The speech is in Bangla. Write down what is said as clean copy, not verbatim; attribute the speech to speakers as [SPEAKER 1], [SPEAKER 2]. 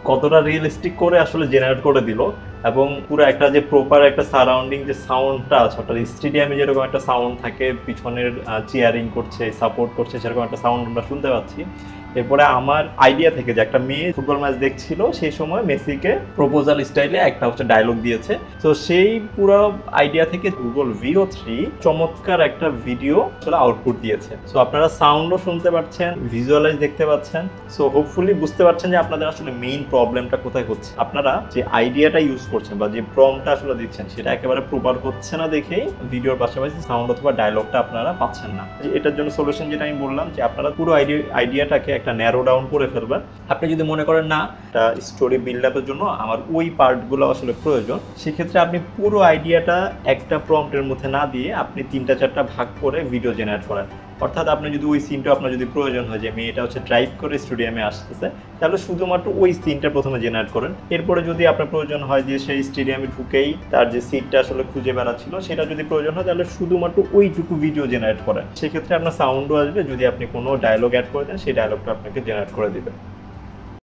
[SPEAKER 1] কতটা রিয়েলিস্টিক করে আসলে জেনারেট করে দিল এবং পুরো একটা যে প্রপার একটা সারাউন্ডিং যে সাউন্ডটা আছে অর্থাৎ স্টেডিয়ামে যেরকম একটা সাউন্ড থাকে পিছনের চিয়ারিং করছে সাপোর্ট করছে সেরকম একটা সাউন্ড আমরা শুনতে পাচ্ছি। এরপরে আমার আইডিয়া থেকে যে একটা মেয়ে ফুটবল ম্যাচ দেখছিল সেই সময় মেসিকে প্রপোজাল স্টাইলে একটা হচ্ছে ডায়লগ দিয়েছে। তো সেই পুরো আইডিয়া থেকে গুগল ভিও 3 চমৎকার একটা ভিডিও আসলে আউটপুট দিয়েছে। সো আপনারা সাউন্ডও শুনতে পাচ্ছেন, ভিজুয়ালাইজ দেখতে পাচ্ছেন। সো হোপফুলি বুঝতে পারছেন যে আপনাদের আসলে মেইন প্রবলেমটা কোথায় হচ্ছে। আপনারা যে আইডিয়াটা ইউজ করছেন বা যে প্রম্পটটা আসলে দিচ্ছেন সেটা একেবারে প্রপার হচ্ছে না দেখেই ভিডিওর পাশাপাশি সাউন্ড অথবা ডায়লগটা আপনারা পাচ্ছেন না। এটার জন্য সলিউশন যেটা আমি বললাম যে আপনারা পুরো আইডিয়াটাকে একটা ন্যারো ডাউন করে ফেলবেন। আপনি যদি মনে করেন না একটা স্টোরি বিল্ড আপের জন্য আমার ওই পার্টগুলো আসলে প্রয়োজন, সেক্ষেত্রে আপনি পুরো আইডিয়াটা একটা প্রম্পটের মধ্যে না দিয়ে আপনি 3-4টা ভাগ করে ভিডিও জেনারেট করেন। অর্থাৎ আপনি যদি ওই সিনটা আপনার যদি প্রয়োজন হয় যে মেয়েটা হচ্ছে ড্রাইভ করে স্টেডিয়ামে আসতেছে, তাহলে শুধুমাত্র ওই সিনটা প্রথমে জেনারেট করেন। এরপরে যদি আপনার প্রয়োজন হয় যে সেই স্টেডিয়ামে ঢুকেই তার যে সিটটা আসলে খুঁজে বেড়াচ্ছিল সেটা যদি প্রয়োজন হয় তাহলে শুধুমাত্র ওইটুকু ভিডিও জেনারেট করেন। সেক্ষেত্রে আপনার সাউন্ডও আসবে, যদি আপনি কোনো ডায়লগ অ্যাড করে দেন সেই ডায়লগটা আপনাকে জেনারেট করে দেবে।